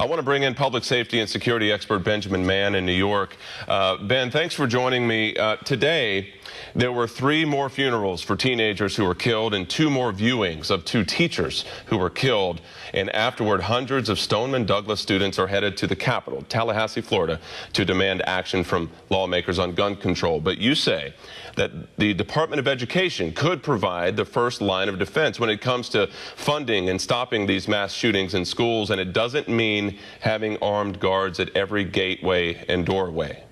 I want to bring in public safety and security expert Benjamin Mann in New York. Ben, thanks for joining me. Today, there were 3 more funerals for teenagers who were killed and 2 more viewings of 2 teachers who were killed. And afterward, hundreds of Stoneman Douglas students are headed to the capital, Tallahassee, Florida, to demand action from lawmakers on gun control. But you say that the Department of Education could provide the first line of defense when it comes to funding and stopping these mass shootings in schools, and it doesn't mean having armed guards at every gateway and doorway.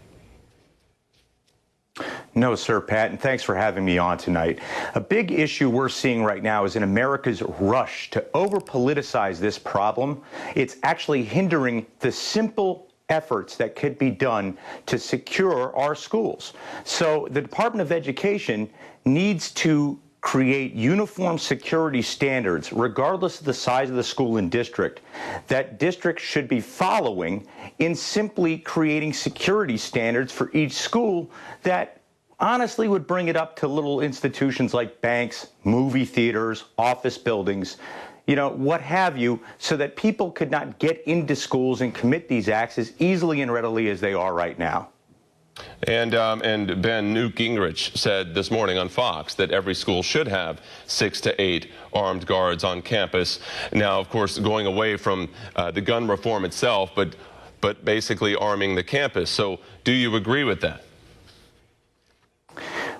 No, sir, Pat, and thanks for having me on tonight. A big issue we're seeing right now is in America's rush to over-politicize this problem. It's actually hindering the simple efforts that could be done to secure our schools. So the Department of Education needs to create uniform security standards, regardless of the size of the school and district, that districts should be following in simply creating security standards for each school that honestly would bring it up to little institutions like banks, movie theaters, office buildings, you know, what have you, so that people could not get into schools and commit these acts as easily and readily as they are right now. And Ben, Newt Gingrich said this morning on Fox that every school should have 6 to 8 armed guards on campus. Now, of course, going away from the gun reform itself, but basically arming the campus. So do you agree with that?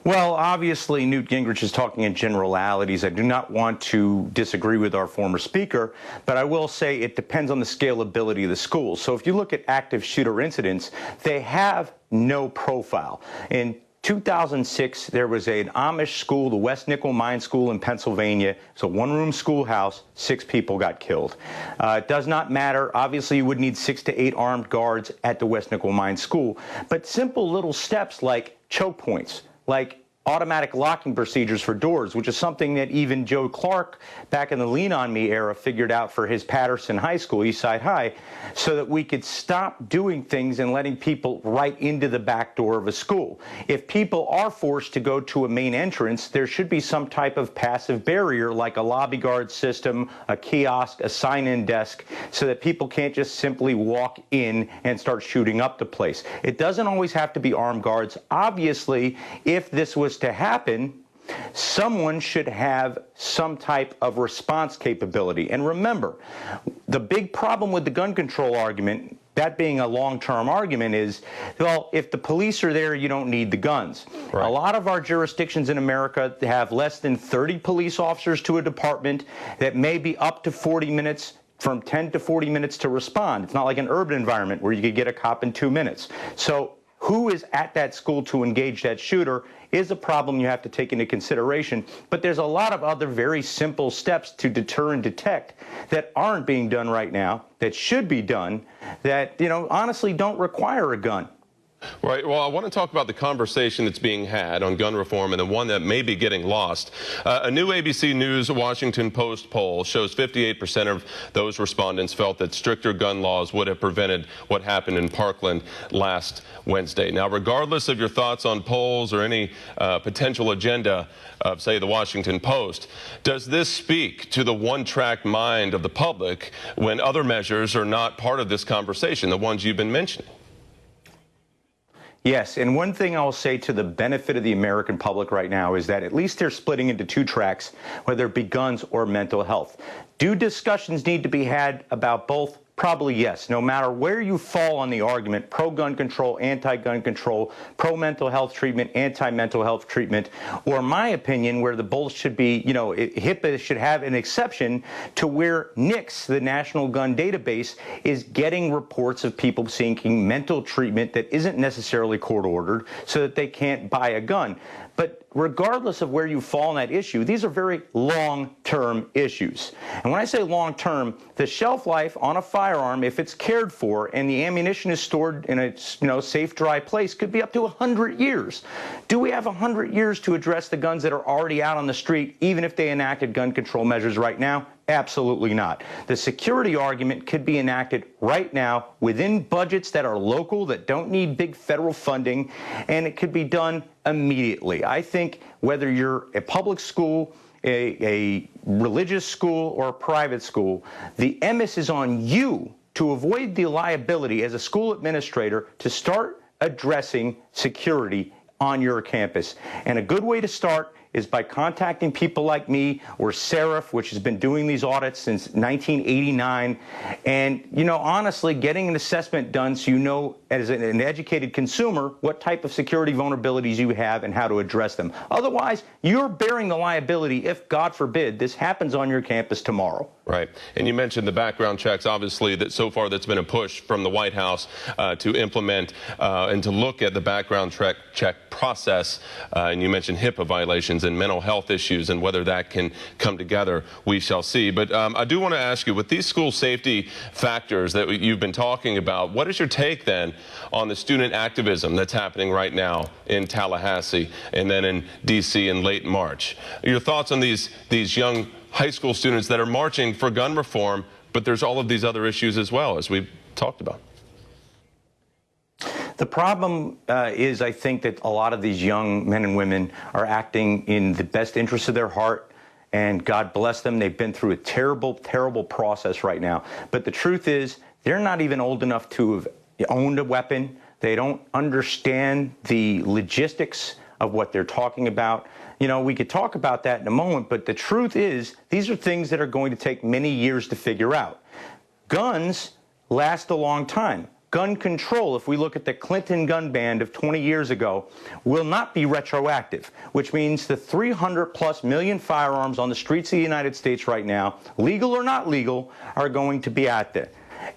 Well, obviously, Newt Gingrich is talking in generalities. I do not want to disagree with our former speaker, but I will say it depends on the scalability of the schools. So if you look at active shooter incidents, they have no profile. In 2006, there was an Amish school, the West Nickel Mine School in Pennsylvania. It's a one-room schoolhouse. 6 people got killed. It does not matter. Obviously, you would need 6 to 8 armed guards at the West Nickel Mine School. But simple little steps like choke points, like automatic locking procedures for doors, which is something that even Joe Clark back in the Lean On Me era figured out for his Patterson High School, Eastside High, so that we could stop doing things and letting people right into the back door of a school. If people are forced to go to a main entrance, there should be some type of passive barrier like a lobby guard system, a kiosk, a sign-in desk, so that people can't just simply walk in and start shooting up the place. It doesn't always have to be armed guards. Obviously, if this was to happen, someone should have some type of response capability. And remember, the big problem with the gun control argument, that being a long-term argument, is, well, if the police are there, you don't need the guns. Right. A lot of our jurisdictions in America have less than 30 police officers to a department that may be up to 40 minutes, from 10 to 40 minutes to respond. It's not like an urban environment where you could get a cop in 2 minutes. So who is at that school to engage that shooter is a problem you have to take into consideration. But there's a lot of other very simple steps to deter and detect that aren't being done right now, that should be done, that, you know, honestly don't require a gun. Right. Well, I want to talk about the conversation that's being had on gun reform and the one that may be getting lost. A new ABC News Washington Post poll shows 58% of those respondents felt that stricter gun laws would have prevented what happened in Parkland last Wednesday. Now, regardless of your thoughts on polls or any potential agenda of, say, the Washington Post, does this speak to the one-track mind of the public when other measures are not part of this conversation, the ones you've been mentioning? Yes, and one thing I'll say to the benefit of the American public right now is that at least they're splitting into 2 tracks, whether it be guns or mental health. Do discussions need to be had about both? Probably yes. No matter where you fall on the argument, pro-gun control, anti-gun control, pro-mental health treatment, anti-mental health treatment, or my opinion, where the both should be, you know, HIPAA should have an exception to where NICS, the National Gun Database, is getting reports of people seeking mental treatment that isn't necessarily court-ordered so that they can't buy a gun. But regardless of where you fall on that issue, these are very long-term issues. And when I say long-term, the shelf life on a firearm, if it's cared for and the ammunition is stored in a safe, dry place, could be up to 100 years. Do we have 100 years to address the guns that are already out on the street, even if they enacted gun control measures right now? Absolutely not. The security argument could be enacted right now within budgets that are local, that don't need big federal funding, and it could be done immediately. I think whether you're a public school, a religious school, or a private school, the onus is on you to avoid the liability as a school administrator to start addressing security on your campus. And a good way to start is by contacting people like me or Seraph, which has been doing these audits since 1989. And, honestly, getting an assessment done so you know, as an educated consumer, what type of security vulnerabilities you have and how to address them. Otherwise, you're bearing the liability if, God forbid, this happens on your campus tomorrow. Right. And you mentioned the background checks. Obviously, that so far that's been a push from the White House to implement and to look at the background check process. And you mentioned HIPAA violations and mental health issues, and whether that can come together, we shall see. But I do want to ask you, with these school safety factors that you've been talking about, what is your take then on the student activism that's happening right now in Tallahassee and then in D.C. in late March? Your thoughts on these young high school students that are marching for gun reform, but there's all of these other issues as well, as we've talked about? The problem is, I think, that a lot of these young men and women are acting in the best interest of their heart, and God bless them. They've been through a terrible, terrible process right now. But the truth is, they're not even old enough to have owned a weapon. They don't understand the logistics of what they're talking about. We could talk about that in a moment, but the truth is, these are things that are going to take many years to figure out. Guns last a long time. Gun control, if we look at the Clinton gun ban of 20 years ago, will not be retroactive, which means the 300+ million firearms on the streets of the United States right now, legal or not legal, are going to be out there.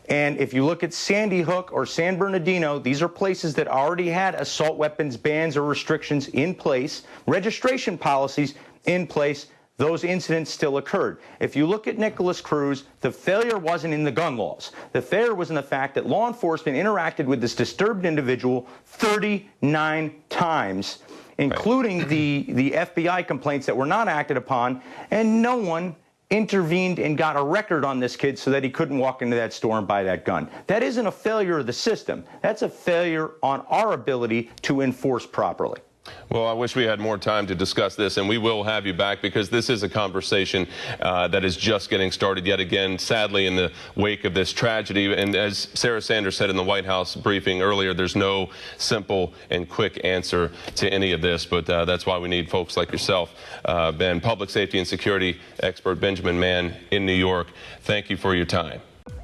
And if you look at Sandy Hook or San Bernardino, these are places that already had assault weapons bans or restrictions in place, registration policies in place. Those incidents still occurred. If you look at Nicholas Cruz, the failure wasn't in the gun laws. The failure was in the fact that law enforcement interacted with this disturbed individual 39 times, including the FBI complaints that were not acted upon, and no one intervened and got a record on this kid so that he couldn't walk into that store and buy that gun. That isn't a failure of the system. That's a failure on our ability to enforce properly. Well, I wish we had more time to discuss this, and we will have you back, because this is a conversation that is just getting started yet again, sadly, in the wake of this tragedy. And as Sarah Sanders said in the White House briefing earlier, there's no simple and quick answer to any of this, but that's why we need folks like yourself, Ben, public safety and security expert Benjamin Mann in New York. Thank you for your time.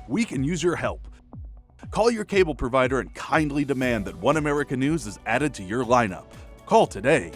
We can use your help. Call your cable provider and kindly demand that One America News is added to your lineup. Call today.